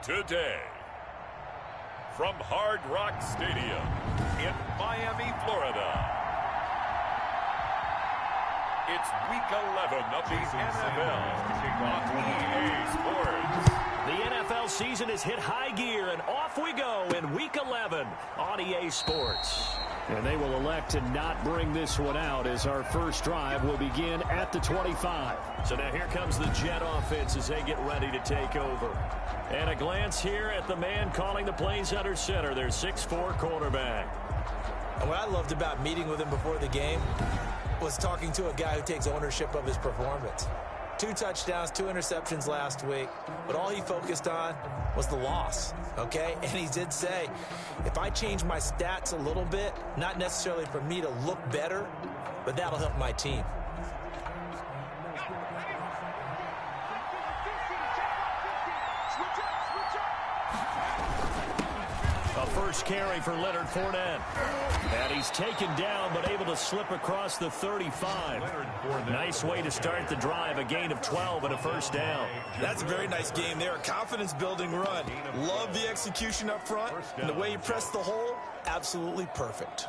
Today, from Hard Rock Stadium in Miami, Florida, it's Week 11 of the NFL on EA Sports. The NFL season has hit high gear, and off we go in Week 11 on EA Sports. And they will elect to not bring this one out as our first drive will begin at the 25. So now here comes the Jet offense as they get ready to take over. And a glance here at the man calling the plays under center, their 6'4" quarterback. And what I loved about meeting with him before the game was talking to a guy who takes ownership of his performance. 2 touchdowns, 2 interceptions last week, but all he focused on was the loss, okay? And he did say, if I change my stats a little bit, not necessarily for me to look better, but that'll help my team. A first carry for Leonard Fournette. And he's taken down, but able to slip across the 35. Nice way to start the drive, a gain of 12 and a first down. That's a very nice game there, a confidence-building run. Love the execution up front, and the way he pressed the hole, absolutely perfect.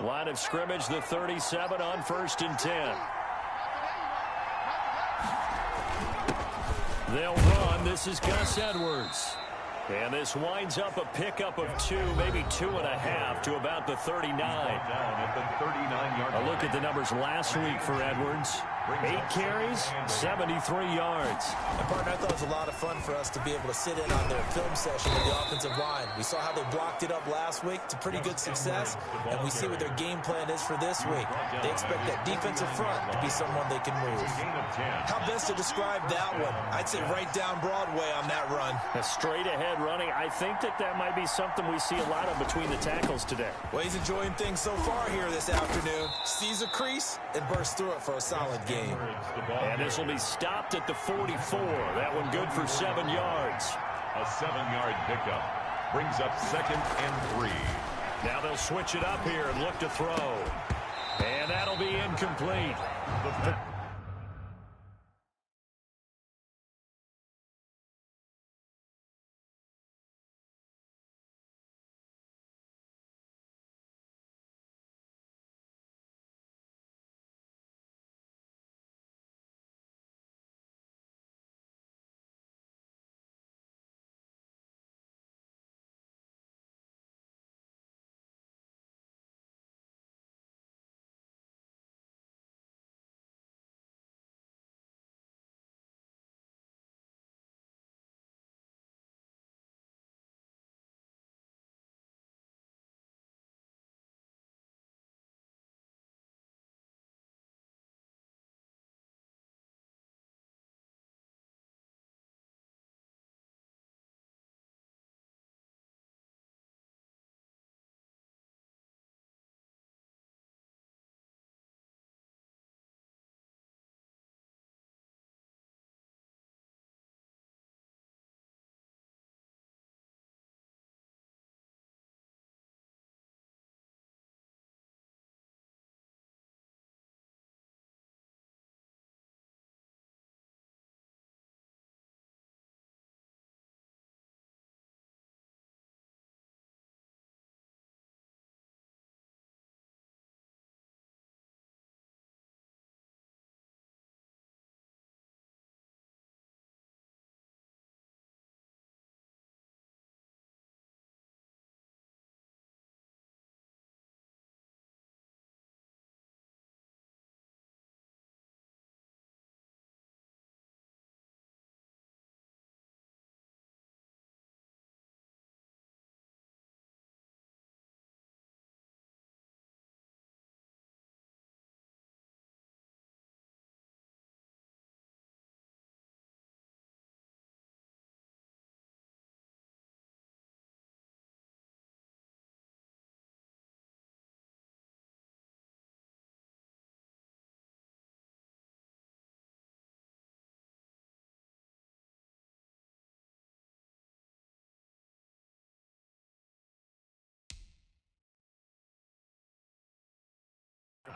Line of scrimmage, the 37 on 1st and 10. They'll run. This is Gus Edwards. And this winds up a pickup of 2, maybe 2.5 to about the 39. A look at the numbers last week for Edwards. 8 carries, 73 yards. And partner, I thought it was a lot of fun for us to be able to sit in on their film session with the offensive line. We saw how they blocked it up last week to pretty good success, and we see what their game plan is for this week. They expect that defensive front to be someone they can move. How best to describe that one? I'd say right down Broadway on that run. A straight ahead running. I think that might be something we see a lot of between the tackles today. Well, he's enjoying things so far here this afternoon. Sees a crease and bursts through it for a solid game. And this will be stopped at the 44. That one good for 7 yards. A 7-yard pickup brings up 2nd and 3. Now they'll switch it up here and look to throw. And that'll be incomplete.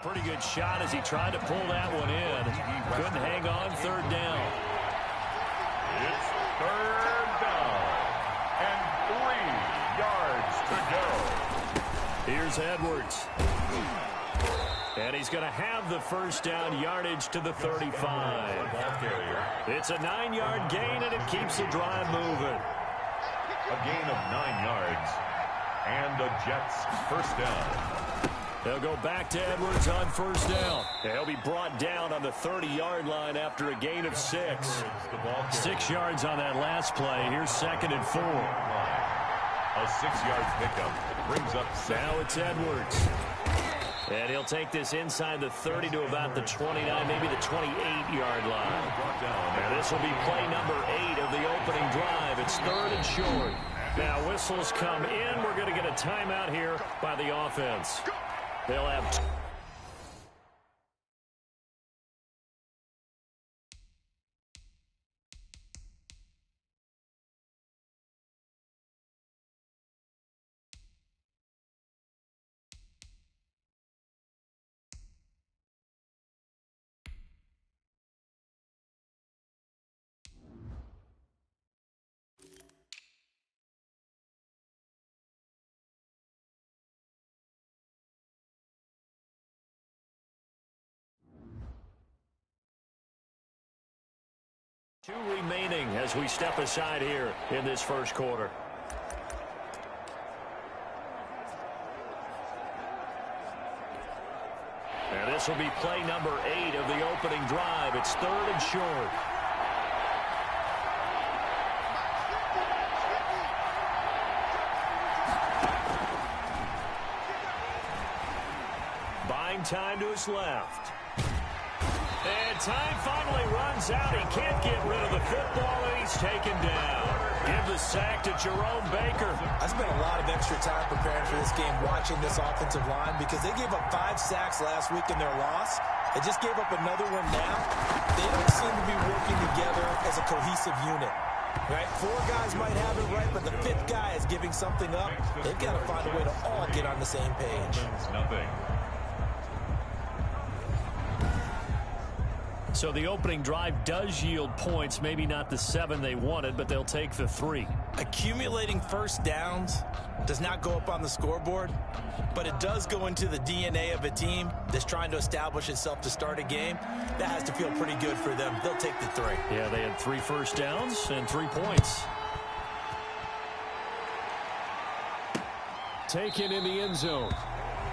Pretty good shot as he tried to pull that one in. Couldn't hang on third down. It's third down. And 3 yards to go. Here's Edwards. And he's going to have the first down yardage to the 35. It's a 9-yard gain, and it keeps the drive moving. A gain of 9 yards. And the Jets first down. They'll go back to Edwards on first down. He'll be brought down on the 30-yard line after a gain of 6. 6 yards on that last play. Here's 2nd and 4. A 6-yard pickup brings up 7. Now it's Edwards. And he'll take this inside the 30 to about the 29, maybe the 28-yard line. And this will be play number 8 of the opening drive. It's 3rd and short. Now whistles come in. We're going to get a timeout here by the offense. They'll have... Two remaining as we step aside here in this first quarter. And this will be play number 8 of the opening drive. It's 3rd and short. Buying time to his left. And time finally runs out. He can't get rid of the football, and he's taken down. Give the sack to Jerome Baker. I spent a lot of extra time preparing for this game, watching this offensive line, because they gave up 5 sacks last week in their loss. They just gave up another one now. They don't seem to be working together as a cohesive unit. Right? 4 guys might have it right, but the 5th guy is giving something up. They've got to find a way to all get on the same page. Nothing. So the opening drive does yield points, maybe not the 7 they wanted, but they'll take the 3. Accumulating first downs does not go up on the scoreboard, but it does go into the DNA of a team that's trying to establish itself to start a game. That has to feel pretty good for them. They'll take the 3. Yeah, they had 3 first downs and 3 points. Taken in the end zone.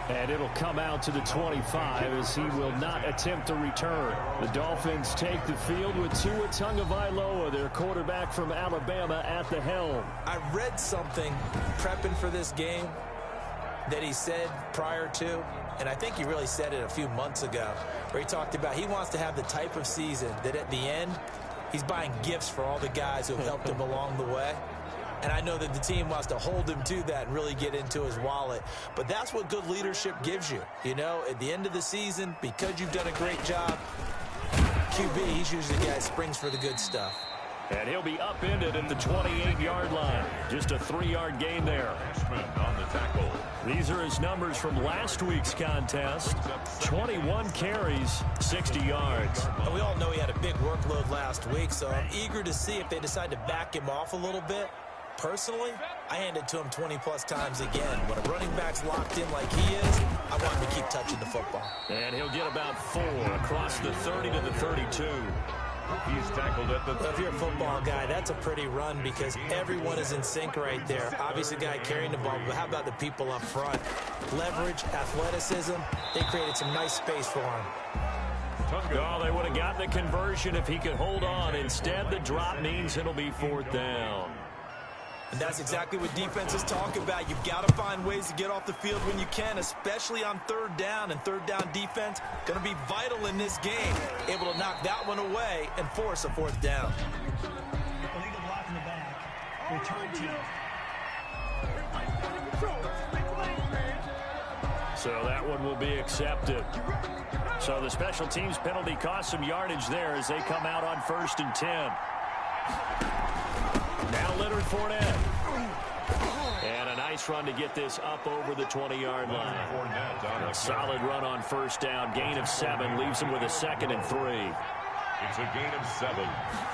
And it'll come out to the 25 as he will not attempt a return. The Dolphins take the field with Tua Tagovailoa, their quarterback from Alabama, at the helm. I read something prepping for this game that he said prior to, and I think he really said it a few months ago, where he talked about he wants to have the type of season that at the end, he's buying gifts for all the guys who have helped him along the way. And I know that the team wants to hold him to that and really get into his wallet. But that's what good leadership gives you. You know, at the end of the season, because you've done a great job, QB, he's usually the guy that springs for the good stuff. And he'll be upended at the 28-yard line. Just a 3-yard gain there. On the tackle. These are his numbers from last week's contest. 21 carries, 60 yards. And we all know he had a big workload last week, so I'm eager to see if they decide to back him off a little bit. Personally, I hand it to him 20-plus times again. When a running back's locked in like he is, I want him to keep touching the football. And he'll get about 4 across the 30 to the 32. He's tackled at the... If you're a football guy, that's a pretty run because everyone is in sync right there. Obviously, the guy carrying the ball, but how about the people up front? Leverage, athleticism, they created some nice space for him. Oh, they would have gotten the conversion if he could hold on. Instead, the drop means it'll be 4th down. And that's exactly what defenses talk about. You've got to find ways to get off the field when you can, especially on 3rd down. And 3rd down defense going to be vital in this game. Able to knock that one away and force a 4th down. Illegal block in the back. Return team. So that one will be accepted. So the special teams penalty cost some yardage there as they come out on 1st and 10. Now Leonard Fournette. And a nice run to get this up over the 20-yard line. A solid run on first down. Gain of 7 leaves him with a 2nd and 3. It's a gain of 7.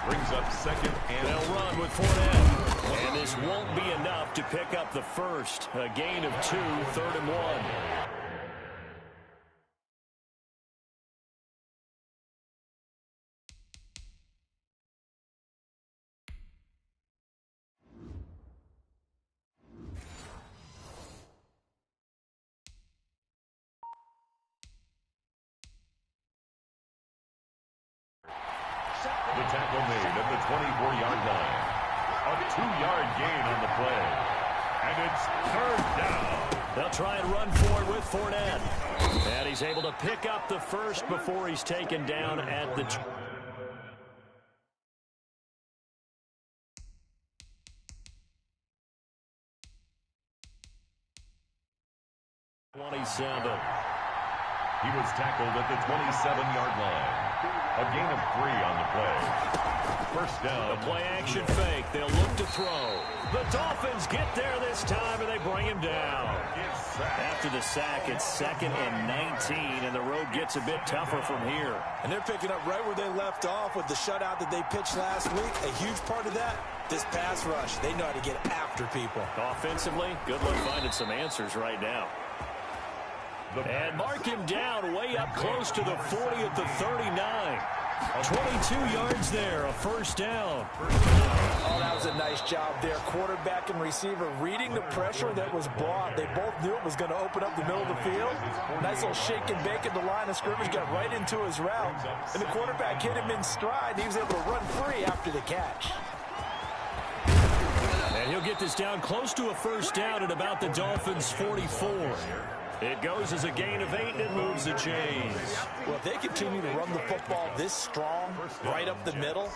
Brings up 2nd and They'll run with Fournette. And this won't be enough to pick up the first. A gain of 2, 3rd and 1. the tackle made at the 24-yard line. A 2-yard gain on the play. And it's 3rd down. They'll try and run forward with Fournette. And he's able to pick up the first before he's taken down at the 27. He was tackled at the 27-yard line. A gain of 3 on the play. First down. The play action fake. They'll look to throw. The Dolphins get there this time, and they bring him down. After the sack, it's 2nd and 19, and the road gets a bit tougher from here. And they're picking up right where they left off with the shutout that they pitched last week. A huge part of that, this pass rush. They know how to get after people. Offensively, good luck finding some answers right now. And mark him down way up close to the 40 at the 39. 22 yards there, a first down. Oh, that was a nice job there. Quarterback and receiver reading the pressure that was brought. They both knew it was going to open up the middle of the field. Nice little shake and bake at the line of scrimmage, got right into his route. And the quarterback hit him in stride. He was able to run free after the catch. And he'll get this down close to a first down at about the Dolphins' 44. It goes as a gain of 8, and it moves the chains. Well, if they continue to run the football this strong, right up the middle,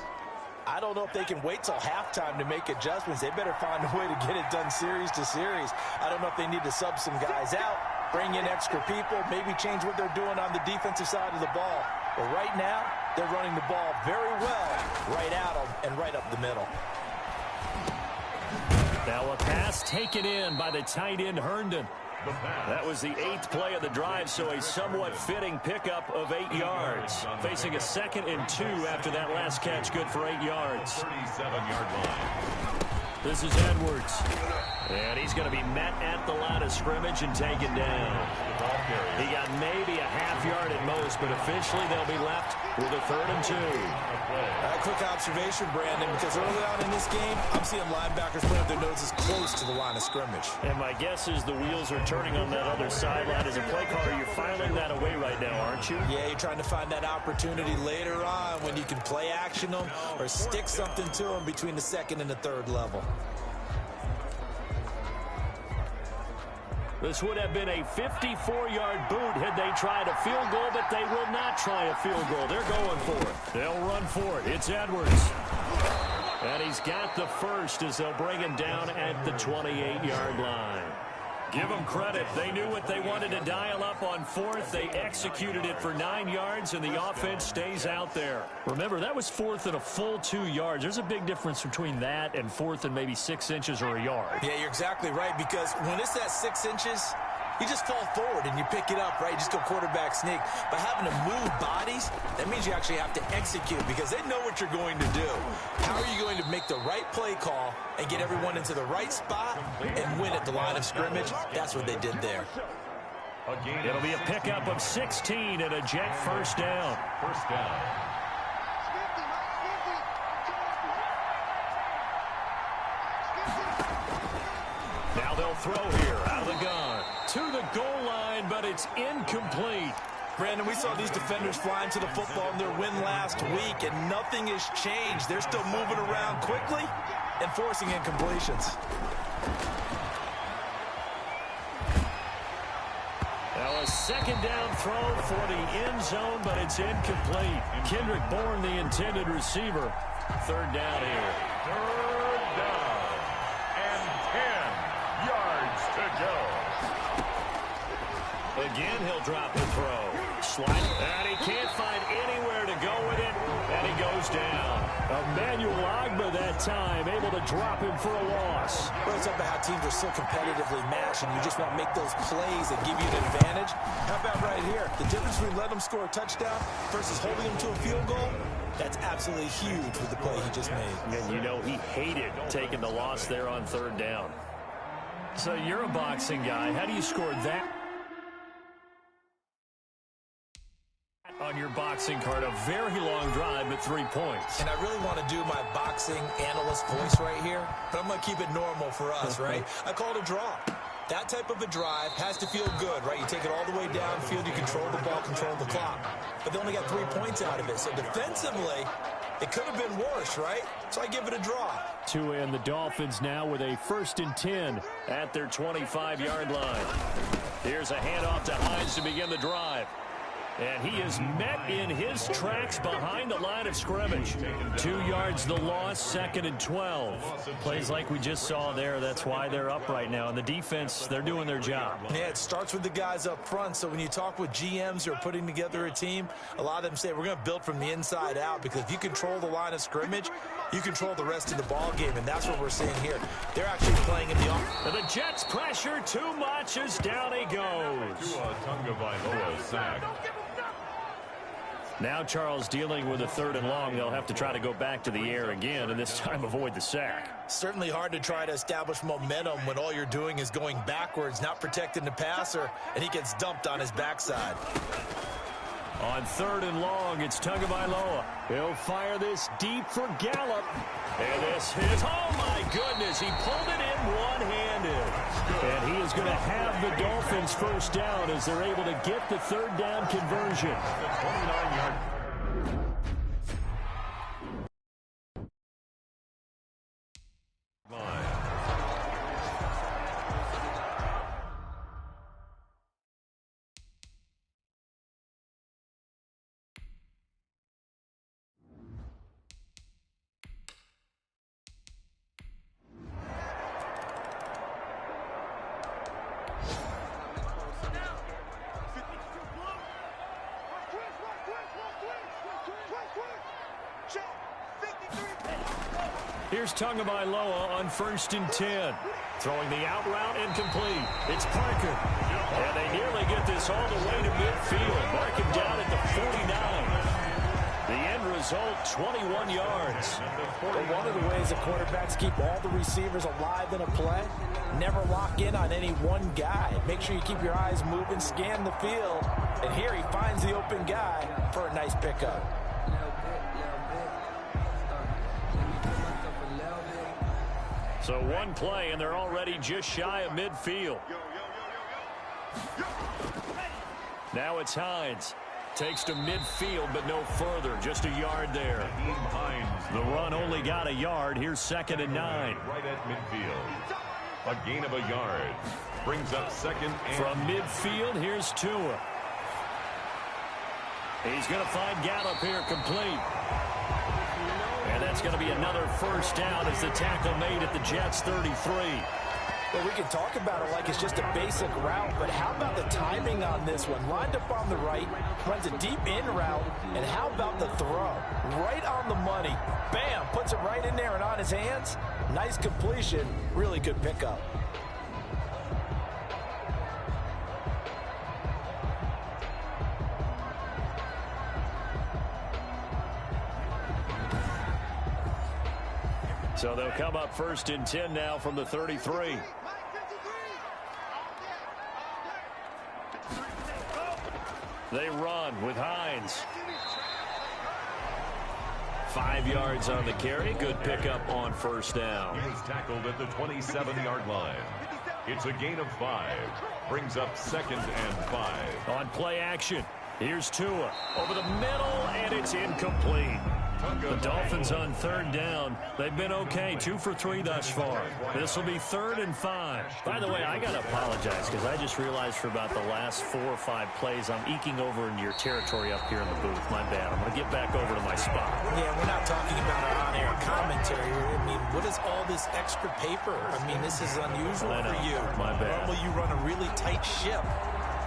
I don't know if they can wait till halftime to make adjustments. They better find a way to get it done series to series. I don't know if they need to sub some guys out, bring in extra people, maybe change what they're doing on the defensive side of the ball. But right now, they're running the ball very well right at them and right up the middle. Now a pass taken in by the tight end Herndon. That was the 8th play of the drive, so a somewhat fitting pickup of 8 yards. Facing a 2nd and 2 after that last catch, good for 8 yards. 37-yard line. This is Edwards. And he's going to be met at the line of scrimmage and taken down. He got maybe a half yard at most, but officially they'll be left with a 3rd and 2. A quick observation, Brandon, because early on in this game, I'm seeing linebackers put up their noses close to the line of scrimmage. And my guess is the wheels are turning on that other sideline. As a play caller, you're filing that away right now, aren't you? Yeah, you're trying to find that opportunity later on when you can play action them or stick something to them between the 2nd and the 3rd level. This would have been a 54-yard boot had they tried a field goal, but they will not try a field goal. They're going for it. They'll run for it. It's Edwards. And he's got the first as they'll bring him down at the 28-yard line. Give them credit. They knew what they wanted to dial up on 4th. They executed it for 9 yards, and the offense stays out there. Remember, that was 4th and a full 2 yards. There's a big difference between that and 4th and maybe 6 inches or a yard. Yeah, you're exactly right, because when it's that 6 inches, you just fall forward and you pick it up, right? You just go quarterback sneak. But having to move bodies, that means you actually have to execute because they know what you're going to do. How are you going to make the right play call and get everyone into the right spot and win at the line of scrimmage? That's what they did there. It'll be a pickup of 16 and a Jet first down. First down. Now they'll throw here out of the gun. To the goal line, but it's incomplete. Brandon, we saw these defenders flying to the football in their win last week, and nothing has changed. They're still moving around quickly and forcing incompletions. Now a 2nd down throw for the end zone, but it's incomplete. Kendrick Bourne, the intended receiver. 3rd down here. 3rd down. And 10 yards to go. Again, he'll drop the throw. Slide. And he can't find anywhere to go with it. And he goes down. Emmanuel Ogbah, that that time, able to drop him for a loss. Well, it's about how teams are so competitively matched, and you just want to make those plays that give you an advantage. How about right here? The difference between letting them score a touchdown versus holding them to a field goal, that's absolutely huge with the play he just made. And you know he hated taking the loss there on third down. So you're a boxing guy. How do you score that on your boxing card? A very long drive, but 3 points. And I really want to do my boxing analyst voice right here, but I'm going to keep it normal for us, right? I call it a draw. That type of a drive has to feel good, right? You take it all the way downfield, you control the ball, control the clock. But they only got 3 points out of it. So defensively, it could have been worse, right? So I give it a draw. And the Dolphins now with a 1st and 10 at their 25-yard line. Here's a handoff to Hines to begin the drive. And he is met in his tracks behind the line of scrimmage. 2 yards the loss, 2nd and 12. Plays like we just saw there. That's why they're up right now. And the defense, they're doing their job. Yeah, it starts with the guys up front. So when you talk with GMs who are putting together a team, a lot of them say we're going to build from the inside out, because if you control the line of scrimmage, you control the rest of the ball game, and that's what we're seeing here. They're actually playing in the offense. And the Jets pressure too much as down he goes. Tagovailoa sack. Now Charles dealing with a 3rd and long. They'll have to try to go back to the air again, and this time avoid the sack. Certainly hard to try to establish momentum when all you're doing is going backwards, not protecting the passer, and he gets dumped on his backside. On 3rd and long, it's Tagovailoa. He'll fire this deep for Gallup. And this is, oh my goodness, he pulled it in one-handed. And he is going to have the Dolphins 1st down as they're able to get the 3rd down conversion. 29-yard. Here's Tagovailoa on 1st and 10. Throwing the out route incomplete. It's Parker. And they nearly get this all the way to midfield. Mark him down at the 49. The end result, 21 yards. But one of the ways the quarterbacks keep all the receivers alive in a play, never lock in on any one guy. Make sure you keep your eyes moving, scan the field. And here he finds the open guy for a nice pickup. So one play, and they're already just shy of midfield. Now it's Hines. Takes to midfield, but no further. Just a yard there. The run only got a yard. Here's 2nd and 9. Right at midfield. A gain of a yard. Brings up 2nd and... From midfield, here's Tua. He's going to find Gallup here complete. And that's going to be another 1st down as the tackle made at the Jets' 33. Well, we can talk about it like it's just a basic route, but how about the timing on this one? Lined up on the right, runs a deep in route, and how about the throw? Right on the money. Bam, puts it right in there and on his hands. Nice completion, really good pickup. So they'll come up 1st and 10 now from the 33. They run with Hines. 5 yards on the carry. Good pickup on 1st down. He was tackled at the 27-yard line. It's a gain of 5. Brings up 2nd and 5. On play action, here's Tua. Over the middle, and it's incomplete. The Dolphins on 3rd down. They've been okay, 2 for 3 thus far. This will be 3rd and 5. By the way, I got to apologize because I just realized for about the last 4 or 5 plays, I'm eking over into your territory up here in the booth. My bad. I'm going to get back over to my spot. Yeah, we're not talking about our on-air commentary. I mean, what is all this extra paper? I mean, this is unusual for you. My bad. Normally you run a really tight ship.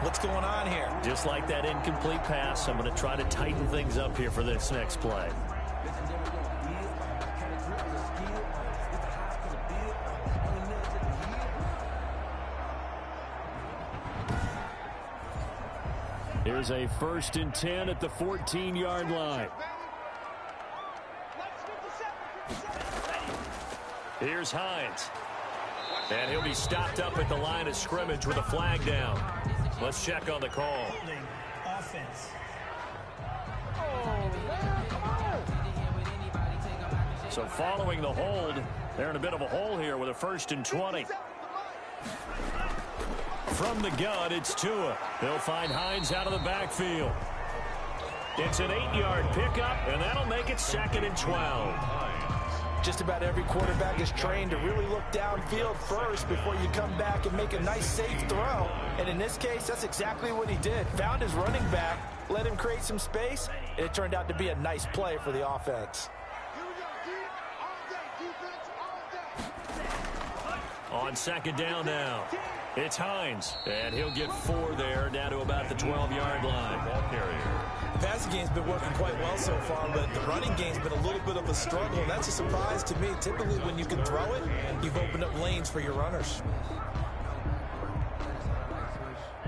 What's going on here? Just like that incomplete pass, I'm going to try to tighten things up here for this next play. Here's a 1st and 10 at the 14-yard line. Here's Hines. And he'll be stopped up at the line of scrimmage with a flag down. Let's check on the call. Holding offense. So following the hold, they're in a bit of a hole here with a 1st and 20. From the gun, it's Tua. They'll find Hines out of the backfield. It's an 8-yard pickup, and that'll make it 2nd and 12. Just about every quarterback is trained to really look downfield first before you come back and make a nice, safe throw. And in this case, that's exactly what he did. Found his running back, let him create some space, and it turned out to be a nice play for the offense. On 2nd down now, it's Hines, and he'll get 4 there, down to about the 12-yard line. Ball carrier. The passing game's been working quite well so far, but the running game's been a little bit of a struggle, and that's a surprise to me. Typically, when you can throw it, you've opened up lanes for your runners.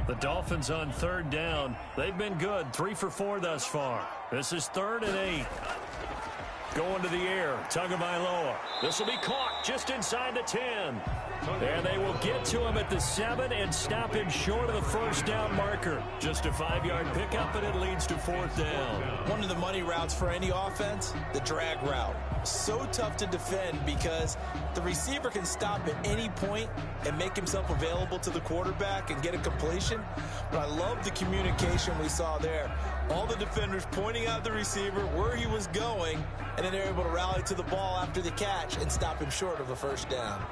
The Dolphins on 3rd down. They've been good, 3 for 4 thus far. This is 3rd and 8. Going to the air, Tagovailoa. This will be caught just inside the 10. And they will get to him at the 7 and stop him short of the 1st down marker. Just a 5-yard pickup, and it leads to 4th down. One of the money routes for any offense, the drag route. So tough to defend because the receiver can stop at any point and make himself available to the quarterback and get a completion. But I love the communication we saw there. All the defenders pointing out the receiver where he was going, and then they're able to rally to the ball after the catch and stop him short of a 1st down.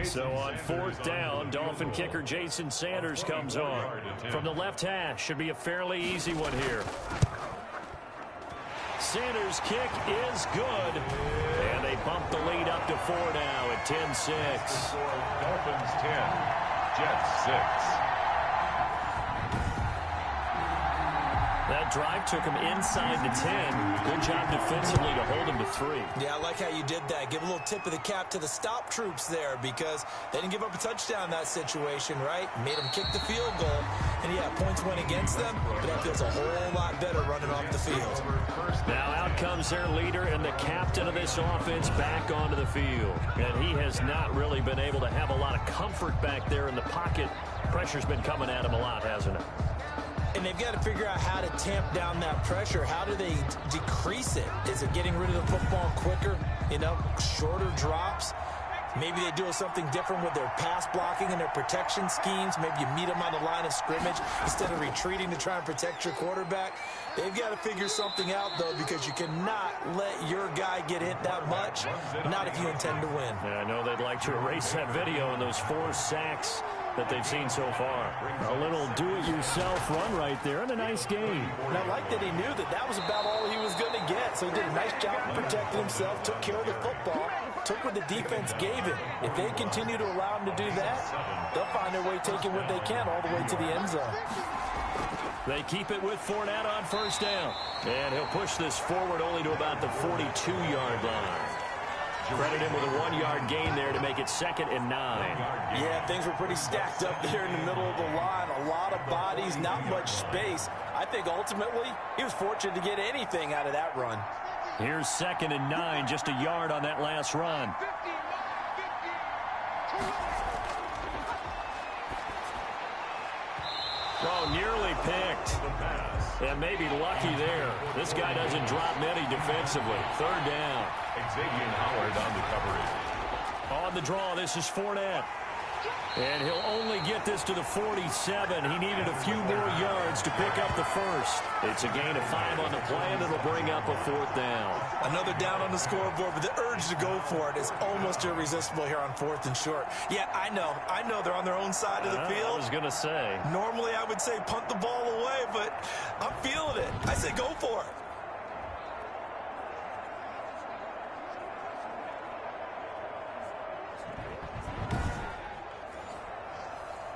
So on 4th down, Dolphin kicker Jason Sanders comes on. From the left hash, should be a fairly easy one here. Sanders' kick is good. And they bump the lead up to 4 now at 10-6. Dolphins 10, Jets 6. That drive took him inside the 10. Good job defensively to hold him to 3. Yeah, I like how you did that. Give a little tip of the cap to the stop troops there because they didn't give up a touchdown in that situation, right? Made them kick the field goal. And, yeah, points went against them, but that feels a whole lot better running off the field. Now out comes their leader and the captain of this offense back onto the field. And he has not really been able to have a lot of comfort back there in the pocket. Pressure's been coming at him a lot, hasn't it? And they've got to figure out how to tamp down that pressure. How do they decrease it? Is it getting rid of the football quicker? You know, shorter drops? Maybe they do something different with their pass blocking and their protection schemes. Maybe you meet them on the line of scrimmage instead of retreating to try and protect your quarterback. They've got to figure something out, though, because you cannot let your guy get hit that much, not if you intend to win. Yeah, I know they'd like to erase that video and those 4 sacks that they've seen so far. A little do-it-yourself run right there and a nice game. And I like that he knew that that was about all he was going to get. So he did a nice job of protecting himself, took care of the football, took what the defense gave him. If they continue to allow him to do that, they'll find their way taking what they can all the way to the end zone. They keep it with Fournette on 1st down. And he'll push this forward only to about the 42-yard line. Credit him with a 1-yard gain there to make it 2nd and 9. Yeah, things were pretty stacked up there in the middle of the line. A lot of bodies, not much space. I think ultimately he was fortunate to get anything out of that run. Here's 2nd and 9, just a yard on that last run. Oh, nearly picked. And maybe lucky there. This guy doesn't drop many defensively. 3rd down. Xavier Howard on the coverage. On the draw, this is Fournette. And he'll only get this to the 47. He needed a few more yards to pick up the 1st. It's a gain of 5 on the play, and it'll bring up a 4th down. Another down on the scoreboard, but the urge to go for it is almost irresistible here on 4th and short. Yeah, I know they're on their own side of the field. I was going to say. Normally I would say punt the ball away, but I'm feeling it. I say go for it.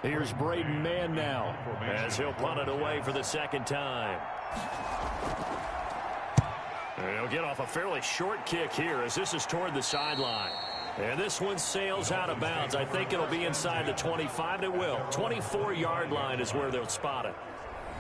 Here's Braden Mann now as he'll punt it away for the 2nd time. He'll get off a fairly short kick here as this is toward the sideline. And this one sails out of bounds. I think it'll be inside the 25. It will. 24-yard line is where they'll spot it.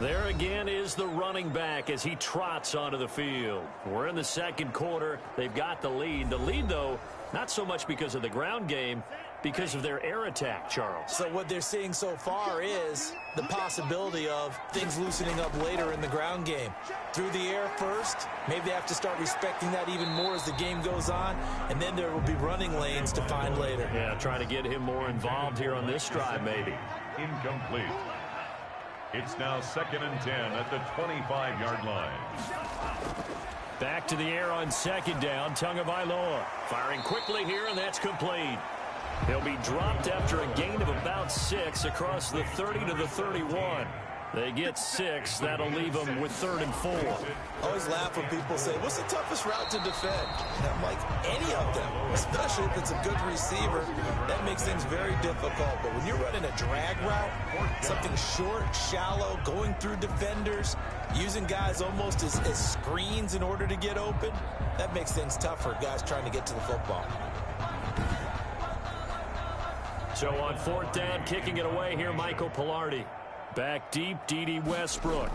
There again is the running back as he trots onto the field. We're in the second quarter. They've got the lead. The lead, though, not so much because of the ground game, because of their air attack, Charles. So what they're seeing so far is the possibility of things loosening up later in the ground game. Through the air first, maybe they have to start respecting that even more as the game goes on, and then there will be running lanes to find later. Yeah, trying to get him more involved here on this drive, maybe. Incomplete. It's now 2nd and 10 at the 25-yard line. Back to the air on second down. Tagovailoa firing quickly here, and that's complete. He'll be dropped after a gain of about 6 across the 30 to the 31. They get 6. That'll leave them with 3rd and 4. I always laugh when people say, what's the toughest route to defend? And I'm like, any of them, especially if it's a good receiver. That makes things very difficult. But when you're running a drag route, something short, shallow, going through defenders, using guys almost as screens in order to get open, that makes things tough for guys trying to get to the football. So on 4th down, kicking it away here, Michael Pilardi. Back deep, D.D. Westbrook.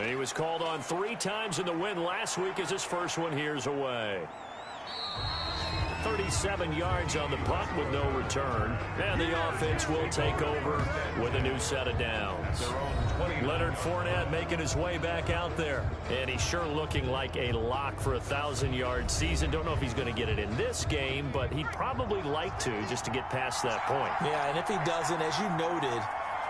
He was called on 3 times in the win last week as his first one here's away. 37 yards on the punt with no return. And the offense will take over with a new set of downs. Leonard Fournette making his way back out there. And he's sure looking like a lock for a 1,000-yard season. Don't know if he's going to get it in this game, but he'd probably like to just to get past that point. Yeah, and if he doesn't, as you noted,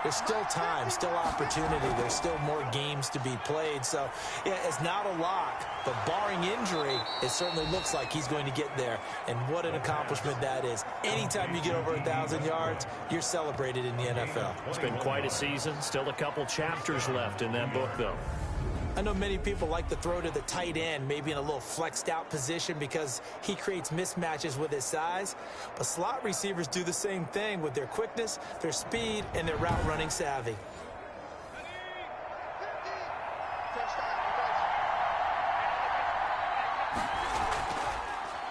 there's still time, still opportunity. There's still more games to be played. So, yeah, it's not a lock. But barring injury, it certainly looks like he's going to get there. And what an accomplishment that is. Anytime you get over 1,000 yards, you're celebrated in the NFL. It's been quite a season. Still a couple chapters left in that book, though. I know many people like to throw to the tight end, maybe in a little flexed out position because he creates mismatches with his size. But slot receivers do the same thing with their quickness, their speed, and their route running savvy.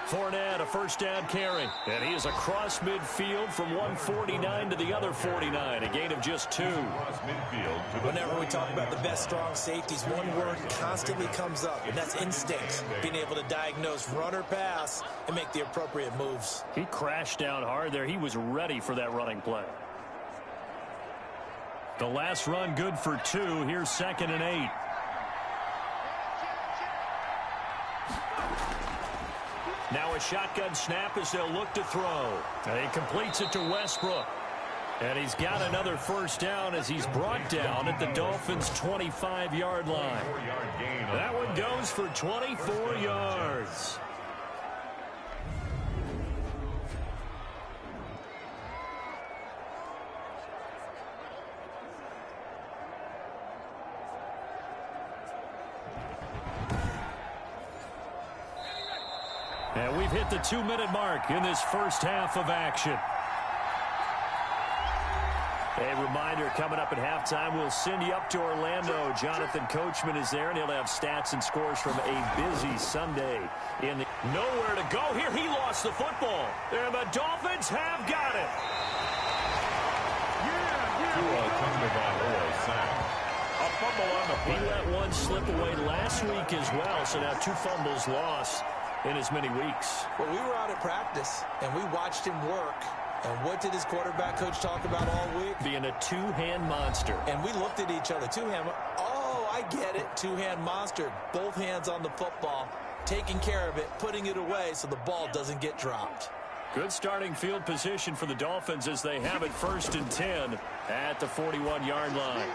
Fournette, a 1st down carry. And he is across midfield from 149 to the other 49. A gain of just 2. Whenever we talk about the best strong safeties, one word constantly comes up, and that's instinct. Being able to diagnose run or pass and make the appropriate moves. He crashed down hard there. He was ready for that running play. The last run good for 2. Here's 2nd and 8. Now a shotgun snap as they'll look to throw. And he completes it to Westbrook. And he's got another 1st down as he's brought down at the Dolphins' 25-yard line. That one goes for 24 yards. And we've hit the 2-minute mark in this first half of action. A reminder, coming up at halftime, we'll send you up to Orlando. Jonathan Coachman is there, and he'll have stats and scores from a busy Sunday. Nowhere to go here. He lost the football, and the Dolphins have got it. A fumble on the play. He let one slip away last week as well, so now 2 fumbles lost in as many weeks. Well, we were out at practice, and we watched him work. And what did his quarterback coach talk about all week? Being a 2-hand monster. And we looked at each other. 2-hand. Oh, I get it. 2-hand monster. Both hands on the football, taking care of it, putting it away so the ball doesn't get dropped. Good starting field position for the Dolphins as they have it 1st and 10 at the 41-yard line.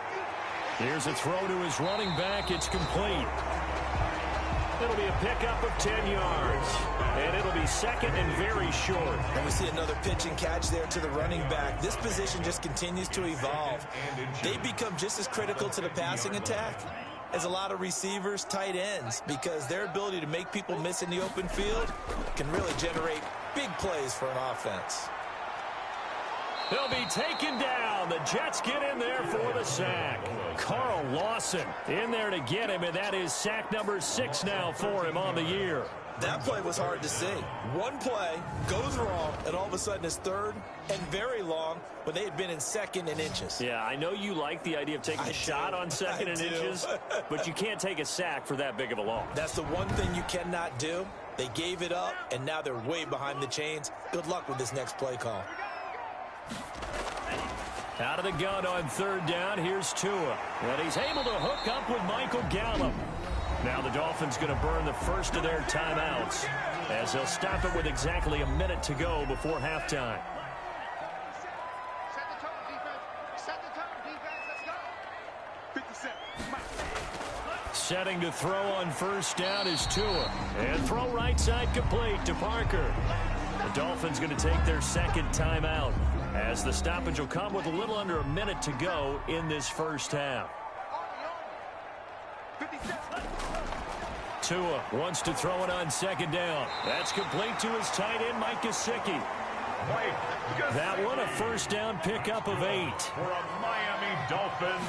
Here's a throw to his running back. It's complete. It'll be a pickup of 10 yards. And it'll be 2nd and very short. And we see another pitch and catch there to the running back. This position just continues to evolve. They become just as critical to the passing attack as a lot of receivers, tight ends, because their ability to make people miss in the open field can really generate big plays for an offense. They'll be taken down. The Jets get in there for the sack. Carl Lawson in there to get him, and that is sack number 6 now for him on the year. That play was hard to see. One play goes wrong, and all of a sudden it's third and very long when they had been in second and inches. Yeah, I know you like the idea of taking a shot on second and inches, but you can't take a sack for that big of a loss. That's the one thing you cannot do. They gave it up, and now they're way behind the chains. Good luck with this next play call. Out of the gun on third down, here's Tua. And he's able to hook up with Michael Gallup. Now the Dolphins going to burn the first of their timeouts as they'll stop it with exactly a minute to go before halftime. Set the tone, defense. Set the tone, defense. Let's go. 57. Setting to throw on first down is Tua. And throw right side complete to Parker. The Dolphins going to take their second timeout as the stoppage will come with a little under a minute to go in this first half. Tua wants to throw it on second down. That's complete to his tight end, Mike Gesicki. That one a first down pickup of 8. For a Miami Dolphin.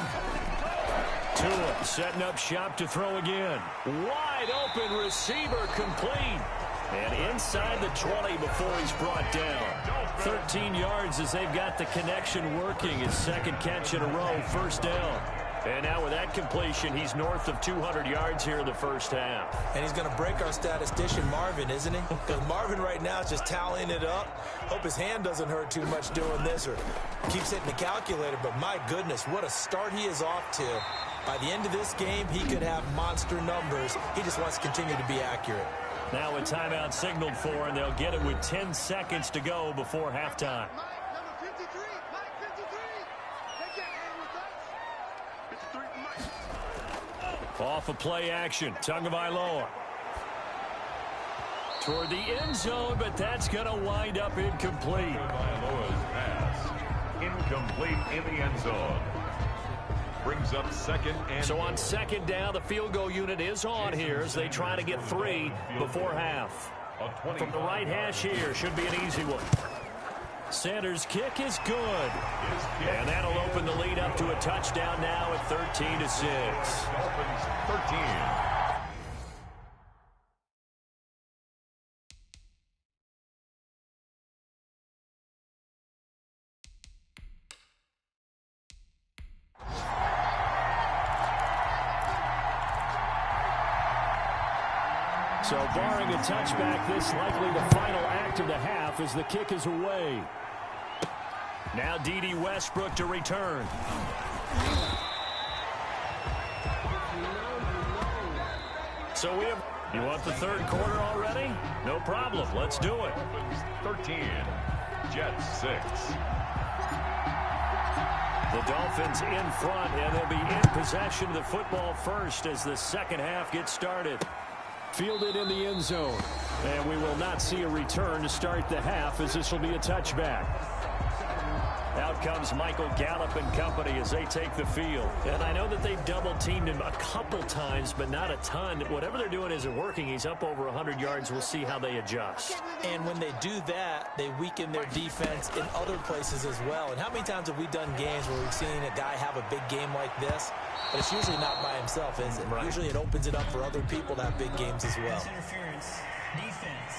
Tua setting up shop to throw again. Wide open receiver complete. And inside the 20 before he's brought down. 13 yards as they've got the connection working. His second catch in a row, first down. And now with that completion, he's north of 200 yards here in the first half. And he's going to break our statistician, Marvin, isn't he? Because Marvin right now is just tallying it up. Hope his hand doesn't hurt too much doing this or keeps hitting the calculator. But my goodness, what a start he is off to. By the end of this game, he could have monster numbers. He just wants to continue to be accurate. Now a timeout signaled for, and they'll get it with 10 seconds to go before halftime. Number 53. Mike 53. They can't hang with us. 53 for Mike. Off a play action. Tagovailoa. Toward the end zone, but that's going to wind up incomplete. Tagovailoa's pass. Incomplete in the end zone. Brings up second and... So on second down, the field goal unit is on here as they try to get 3 before half. From the right hash here, should be an easy one. Sanders' kick is good. And that'll open the lead up to a touchdown now at 13-6. Dolphins 13. So barring a touchback, this likely the final act of the half as the kick is away. Now D.D. Westbrook to return. So we have... You want the third quarter already? No problem. Let's do it. Dolphins 13. Jets 6. The Dolphins in front, and they'll be in possession of the football first as the second half gets started. Fielded in the end zone. And we will not see a return to start the half as this will be a touchback. Out comes Michael Gallup and company as they take the field. And I know that they've double-teamed him a couple times, but not a ton. Whatever they're doing isn't working. He's up over 100 yards. We'll see how they adjust. And when they do that, they weaken their defense in other places as well. And how many times have we done games where we've seen a guy have a big game like this? But it's usually not by himself, is it? Right. Usually it opens it up for other people to have big games as well. Interference. Defense.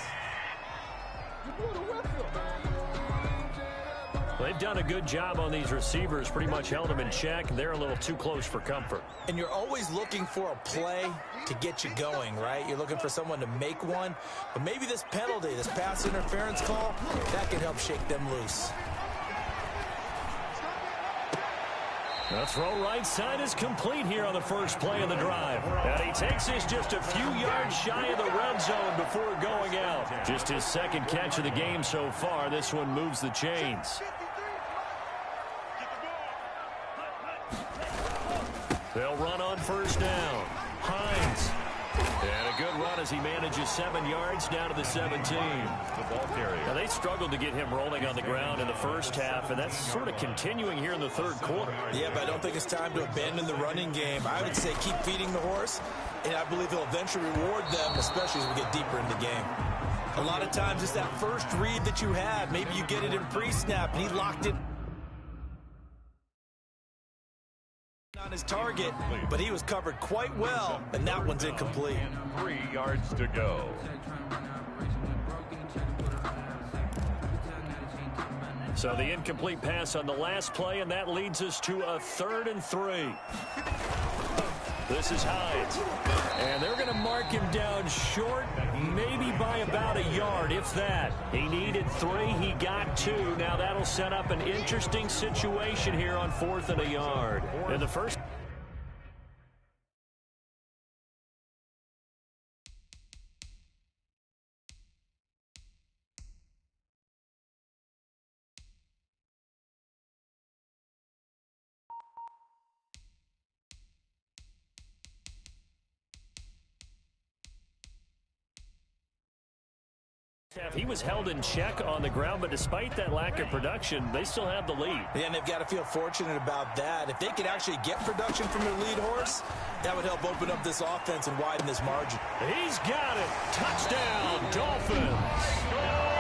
They've done a good job on these receivers, pretty much held them in check. They're a little too close for comfort. And you're always looking for a play to get you going, right? You're looking for someone to make one. But maybe this penalty, this pass interference call, that can help shake them loose. The throw right side is complete here on the first play of the drive. And he takes this just a few yards shy of the red zone before going out. Just his second catch of the game so far. This one moves the chains. They'll run on first down. Hines. And a good run as he manages 7 yards down to the 17. The ball carrier. Now, they struggled to get him rolling on the ground in the first half, and that's sort of continuing here in the third quarter. Yeah, but I don't think it's time to abandon the running game. I would say keep feeding the horse, and I believe he'll eventually reward them, especially as we get deeper in the game. A lot of times it's that first read that you had. Maybe you get it in pre-snap, and he locked it his target, but he was covered quite well, and that one's incomplete. 3 yards to go. So the incomplete pass on the last play, and that leads us to a 3rd and 3. This is Hines. And they're going to mark him down short, maybe by about a yard, if that. He needed 3. He got 2. Now that'll set up an interesting situation here on 4th and a yard. In the first... He was held in check on the ground, but despite that lack of production, they still have the lead. Yeah, and they've got to feel fortunate about that. If they could actually get production from their lead horse, that would help open up this offense and widen this margin. He's got it. Touchdown, Dolphins.